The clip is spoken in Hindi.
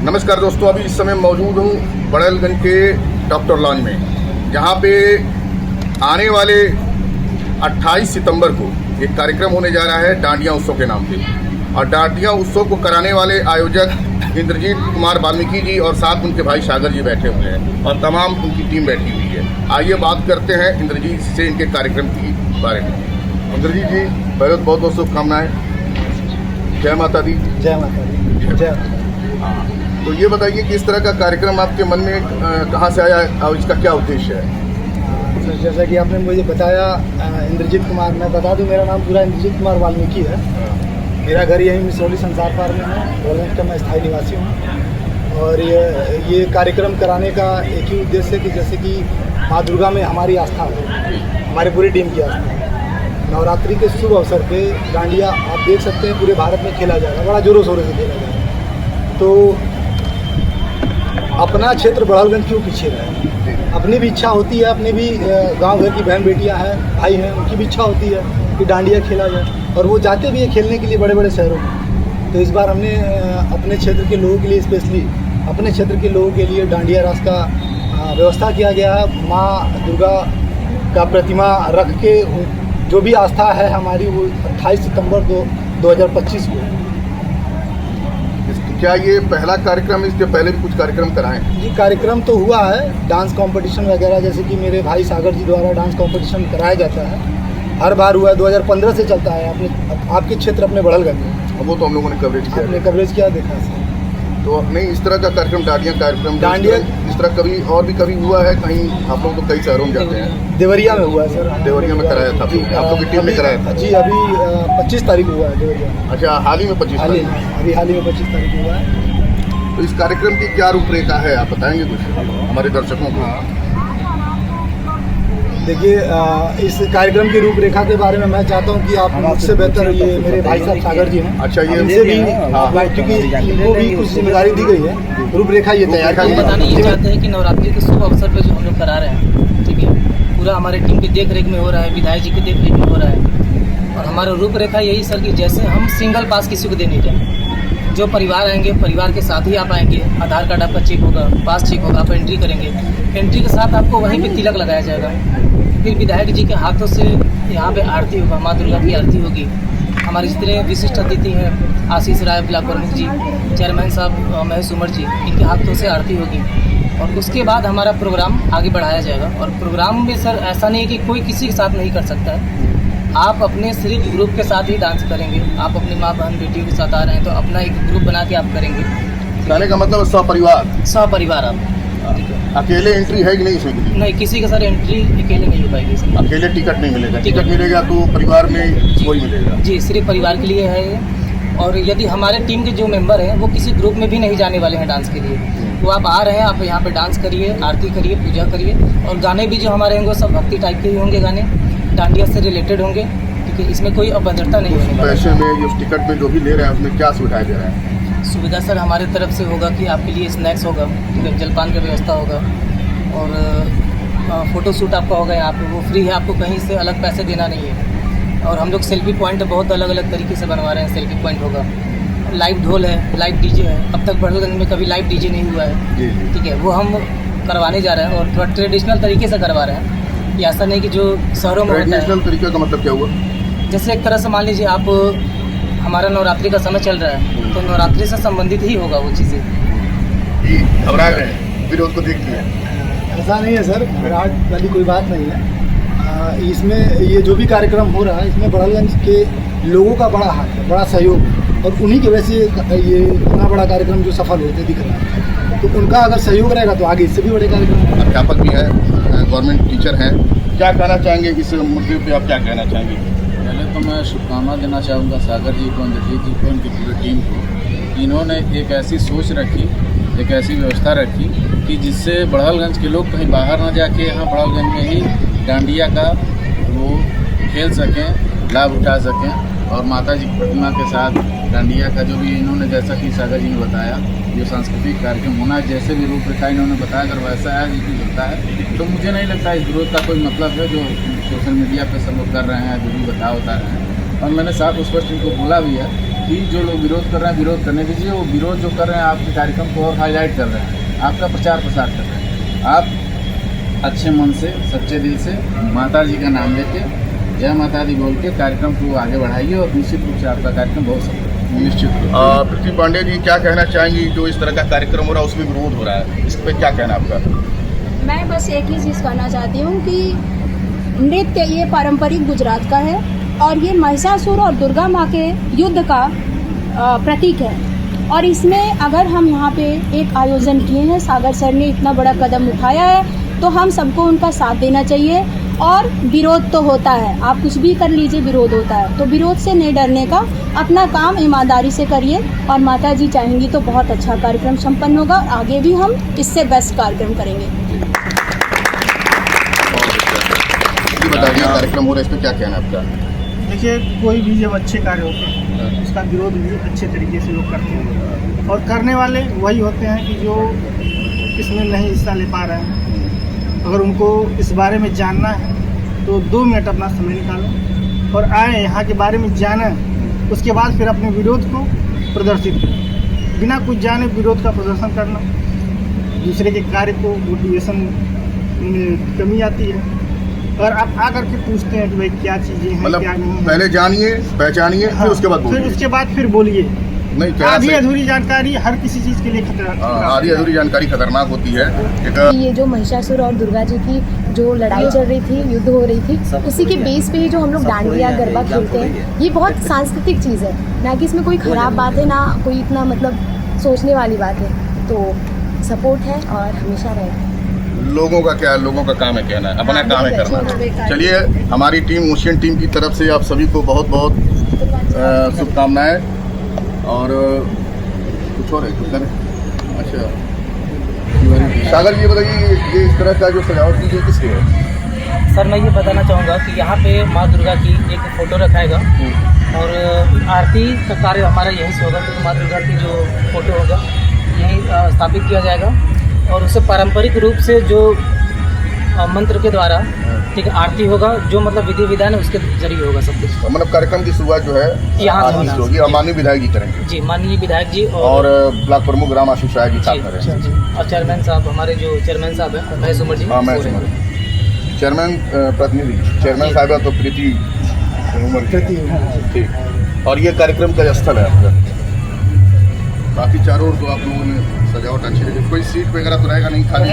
नमस्कार दोस्तों, अभी इस समय मौजूद हूँ बड़ैलगंज के डॉक्टर लॉन्ज में, जहाँ पे आने वाले 28 सितंबर को एक कार्यक्रम होने जा रहा है डांडिया उत्सव के नाम पे। और डांडिया उत्सव को कराने वाले आयोजक इंद्रजीत कुमार वाल्मीकि जी और साथ उनके भाई सागर जी बैठे हुए हैं और तमाम उनकी टीम बैठी हुई है। आइए बात करते हैं इंद्रजीत से इनके कार्यक्रम के बारे में। इंद्रजीत जी, पहले बहुत बहुत शुभकामनाएं। जय माता दी। जय माता दी। जय। हाँ, तो ये बताइए कि इस तरह का कार्यक्रम आपके मन में कहाँ से आया और इसका क्या उद्देश्य है? सर, जैसा कि आपने मुझे बताया, इंद्रजीत कुमार, मैं बता दूं मेरा नाम पूरा इंद्रजीत कुमार वाल्मीकि है। मेरा घर यहीं मिसरौली संसार पार्क में है। बड़ैलगंज का मैं स्थायी निवासी हूँ। और ये कार्यक्रम कराने का एक ही उद्देश्य है कि जैसे कि माँ दुर्गा में हमारी आस्था है, हमारे पूरी टीम की आस्था है। नवरात्रि के शुभ अवसर पे डांडिया आप देख सकते हैं पूरे भारत में खेला जाएगा, बड़ा जोरों शोरों से खेला जाएगा। तो अपना क्षेत्र बड़ैलगंज क्यों पीछे रहे? अपनी भी इच्छा होती है, अपने भी गांव घर की बहन बेटियां हैं, भाई हैं, उनकी भी इच्छा होती है कि डांडिया खेला जाए और वो जाते भी है खेलने के लिए बड़े बड़े शहरों में। तो इस बार हमने अपने क्षेत्र के लोगों के लिए, स्पेशली अपने क्षेत्र के लोगों के लिए डांडिया रास का व्यवस्था किया गया है। माँ दुर्गा का प्रतिमा रख के जो भी आस्था है हमारी, वो 28 सितंबर 2025 को। क्या ये पहला कार्यक्रम है? इसके पहले भी कुछ कार्यक्रम कराए हैं? जी, कार्यक्रम तो हुआ है, डांस कंपटीशन वगैरह, जैसे कि मेरे भाई सागर जी द्वारा डांस कंपटीशन कराया जाता है। हर बार हुआ है, 2015 से चलता है। आपके क्षेत्र अपने बड़ैलगंज में वो तो हम लोगों ने कवरेज किया। आपने कवरेज किया, देखा सर। तो नहीं, इस तरह का कार्यक्रम डांडिया इस तरह कभी और भी कभी हुआ है कहीं? आप लोग तो कई शहरों में जाते हैं। देवरिया में हुआ है सर। देवरिया में कराया था आप लोग की टीम ने कराया था? जी, अभी 25 तारीख हुआ है देवरिया में। अच्छा, हाल ही में 25 तारीख? अभी हाल ही में 25 तारीख हुआ है। तो इस कार्यक्रम की क्या रूपरेखा है, आप बताएंगे कुछ हमारे दर्शकों को? देखिए, इस कार्यक्रम की रूपरेखा के बारे में मैं चाहता हूं कि आप मुझसे बेहतर ये मेरे भाई साहब सागर जी हैं। अच्छा, ये इनसे भी, क्योंकि इनको भी कुछ जिम्मेदारी दी गई है। रूपरेखा ये तैयार हम बताना ये चाहते हैं कि नवरात्रि के शुभ अवसर पर जो हम लोग करा रहे हैं, ठीक है, पूरा हमारे टीम की देख रेख में हो रहा है, विधायक जी की देख रेख में हो रहा है। और हमारा रूपरेखा यही सर कि जैसे हम सिंगल पास किसी को दे नहीं रहे। जो परिवार आएंगे, परिवार के साथ ही आप आएंगे, आधार कार्ड आपका चेक होगा, पास चेक होगा, आप एंट्री करेंगे, एंट्री के साथ आपको वहीं पे तिलक लगाया जाएगा। फिर विधायक जी के हाथों से यहाँ पे आरती होगा, माँ दुर्गा की आरती होगी। हमारे जितने विशिष्ट अतिथि हैं, आशीष राय ब्लॉक प्रमुख जी, चेयरमैन साहब महेश उमर जी, इनके हाथों से आरती होगी। और उसके बाद हमारा प्रोग्राम आगे बढ़ाया जाएगा। और प्रोग्राम में सर ऐसा नहीं है कि कोई किसी के साथ नहीं कर सकता है। आप अपने सिर्फ ग्रुप के साथ ही डांस करेंगे। आप अपनी माँ बहन बेटियों के साथ आ रहे हैं तो अपना एक ग्रुप बना के आप करेंगे। कहने का मतलब सपरिवार आप, ठीक है। अकेले एंट्री है कि नहीं इसमें? नहीं, किसी के साथ एंट्री अकेले नहीं हो पाएगी सर। अकेले टिकट नहीं मिलेगा? टिकट मिलेगा तो परिवार में कोई मिलेगा? जी, सिर्फ परिवार के लिए है ये। और यदि हमारे टीम के जो मेंबर हैं वो किसी ग्रुप में भी नहीं जाने वाले हैं डांस के लिए, तो आप आ रहे हैं, आप यहाँ पे डांस करिए, आरती करिए, पूजा करिए। और गाने भी जो हमारे होंगे सब भक्ति टाइप के ही होंगे, गाने डांडिया से रिलेटेड होंगे, ठीक है। इसमें कोई अभद्रता नहीं होने वाला। पैसे में जो टिकट में जो भी ले रहे हैं उसमें क्या सुविधाएं दे रहे हैं? सुविधा सर हमारे तरफ से होगा कि आपके लिए स्नैक्स होगा, ठीक है, जलपान की व्यवस्था होगा। और फ़ोटो शूट आपका होगा यहाँ पे, वो फ्री है, आपको कहीं से अलग पैसे देना नहीं है। और हम लोग सेल्फी पॉइंट बहुत अलग अलग तरीके से बनवा रहे हैं। सेल्फी पॉइंट होगा, लाइव ढोल है, लाइव डीजे है। अब तक बड़ैलगंज में कभी लाइव डीजे नहीं हुआ है, ठीक है, वो हम करवाने जा रहे हैं। और थोड़ा ट्रेडिशनल तरीके से करवा रहे हैं। ये ऐसा नहीं कि जो शहरों में होता है। ट्रेडिशनल तरीके का मतलब क्या हुआ? जैसे एक तरह से मान लीजिए आप, हमारा नवरात्रि का समय चल रहा है तो नवरात्रि से संबंधित ही होगा वो चीज़ें। घबरा गए विरोध को देखते हैं? ऐसा नहीं है सर, घबराहट वाली कोई बात नहीं है। इसमें ये जो भी कार्यक्रम हो रहा है, इसमें बड़ैलगंज के लोगों का बड़ा हाथ है, बड़ा सहयोग है। और उन्हीं की वजह से ये इतना बड़ा कार्यक्रम जो सफल होते दिख रहा है। तो उनका अगर सहयोग रहेगा तो आगे इससे भी बड़े कार्यक्रम। अध्यापक भी है, गवर्नमेंट टीचर हैं, क्या कहना चाहेंगे इस मुद्दे पे? आप क्या कहना चाहेंगे? पहले तो मैं शुभकामना देना चाहूँगा सागर जी को, इंद्रजीत जी को, उनकी पूरी टीम को। इन्होंने एक ऐसी सोच रखी, एक ऐसी व्यवस्था रखी कि जिससे बड़ैलगंज के लोग कहीं बाहर ना जाके यहाँ बड़ैलगंज में ही डांडिया का वो खेल सकें, लाभ उठा सकें। और माता जी की प्रतिमा के साथ डांडिया का जो भी इन्होंने, जैसा कि सागर जी ने बताया, जो सांस्कृतिक कार्यक्रम होना है, जैसे भी रूपरेखा इन्होंने बताया, अगर वैसा है जो होता है तो मुझे नहीं लगता इस विरोध का कोई मतलब है जो सोशल मीडिया पे सब लोग कर रहे हैं, जो भी बता रहे हैं। और मैंने साफ स्पष्ट इनको बोला भी है कि जो लोग विरोध कर रहे हैं विरोध करने दीजिए, वो विरोध जो कर रहे हैं आपके कार्यक्रम को और हाईलाइट कर रहे हैं, आपका प्रचार प्रसार कर रहे हैं। आप अच्छे मन से सच्चे दिल से माता जी का नाम लेके जय माता दी बोल के कार्यक्रम को आगे बढ़ाइए और निश्चित रूप से आपका कार्यक्रम बहुत सफल होगा। निश्चित। पृथ्वी पांडे जी क्या कहना चाहेंगी, जो इस तरह का कार्यक्रम हो रहा है उसमें विरोध हो रहा है, इस पर क्या कहना आपका? मैं बस एक ही चीज़ कहना चाहती हूँ कि नृत्य ये पारंपरिक गुजरात का है और ये महिषासुर और दुर्गा माँ के युद्ध का प्रतीक है। और इसमें अगर हम यहाँ पे एक आयोजन किए हैं, सागर सर ने इतना बड़ा कदम उठाया है, तो हम सबको उनका साथ देना चाहिए। और विरोध तो होता है, आप कुछ भी कर लीजिए, विरोध होता है, तो विरोध से नहीं डरने का, अपना काम ईमानदारी से करिए और माता जी चाहेंगी तो बहुत अच्छा कार्यक्रम संपन्न होगा। आगे भी हम इससे बेस्ट कार्यक्रम करेंगे। बताइए कार्यक्रम हो रहा है, इस पर क्या कहना है आपका? देखिए, कोई भी जब अच्छे कार्य होते हैं उसका विरोध भी अच्छे तरीके से लोग करते हैं और करने वाले वही होते हैं कि जो इसमें नहीं हिस्सा ले पा रहे हैं। अगर उनको इस बारे में जानना है तो 2 मिनट अपना समय निकालो और आए, यहाँ के बारे में जानें, उसके बाद फिर अपने विरोध को प्रदर्शित करें। बिना कुछ जाने विरोध का प्रदर्शन करना दूसरे के कार्य को मोटिवेशन में कमी आती है। और आप आकर के पूछते हैं कि भाई क्या चीज़ें हैं, मतलब क्या नहीं है। पहले जानिए, पहचानिए, हाँ, फिर उसके बाद बोलिए। फिर उसके बाद फिर बोलिए। नहीं, क्या आधी अधूरी जानकारी हर किसी चीज़ के लिए खतरा। आधी अधूरी जानकारी खतरनाक होती है। एक ये जो महिषासुर और दुर्गा जी की जो लड़ाई चल रही थी, युद्ध हो रही थी, उसी के बेस पे ही जो हम लोग डांडिया गरबा खेलते हैं, ये बहुत सांस्कृतिक चीज़ है, ना कि इसमें कोई ख़राब बात है, ना कोई इतना मतलब सोचने वाली बात है। तो सपोर्ट है और हमेशा रहेगा। लोगों का क्या, लोगों का काम है कहना है, अपना काम है करना। चलिए, हमारी टीम ओशियन टीम की तरफ से आप सभी को बहुत बहुत शुभकामनाएं। और कुछ और है, कुछ करें? अच्छा सागर जी बताइए, ये इस तरह का जो सजावट की गई किसकी है? सर मैं ये बताना चाहूँगा कि यहाँ पे माँ दुर्गा की एक फ़ोटो रखाएगा और आरती का कार्य हमारा यहीं से होगा, क्योंकि माँ दुर्गा की जो फ़ोटो होगा यहीं स्थापित किया जाएगा और उसे पारंपरिक रूप से जो मंत्र के द्वारा ठीक है आरती होगा, जो मतलब विधि विधान है उसके जरिए होगा सब कुछ। मतलब कार्यक्रम की शुरुआत जो है यहाँ से आज से होगी और माननीय विधायक जी करेंगे जी, माननीय विधायक जी और ब्लॉक प्रमुख राम आशीष राय जी साथ में रहेंगे जी, और चेयरमैन साहब, हमारे जो चेयरमैन साहब हैं महेश उमर जी। हाँ, महेश उमर चेयरमैन प्रतिनिधि, चेयरमैन साहब है तो प्रीति उमर ठीक। और ये कार्यक्रम का स्थल है आपका, बाकी चारों ओर तो आप लोगों ने सजावट अच्छी लगी। कोई सीट वगैरह तो रहेगा नहीं खाली?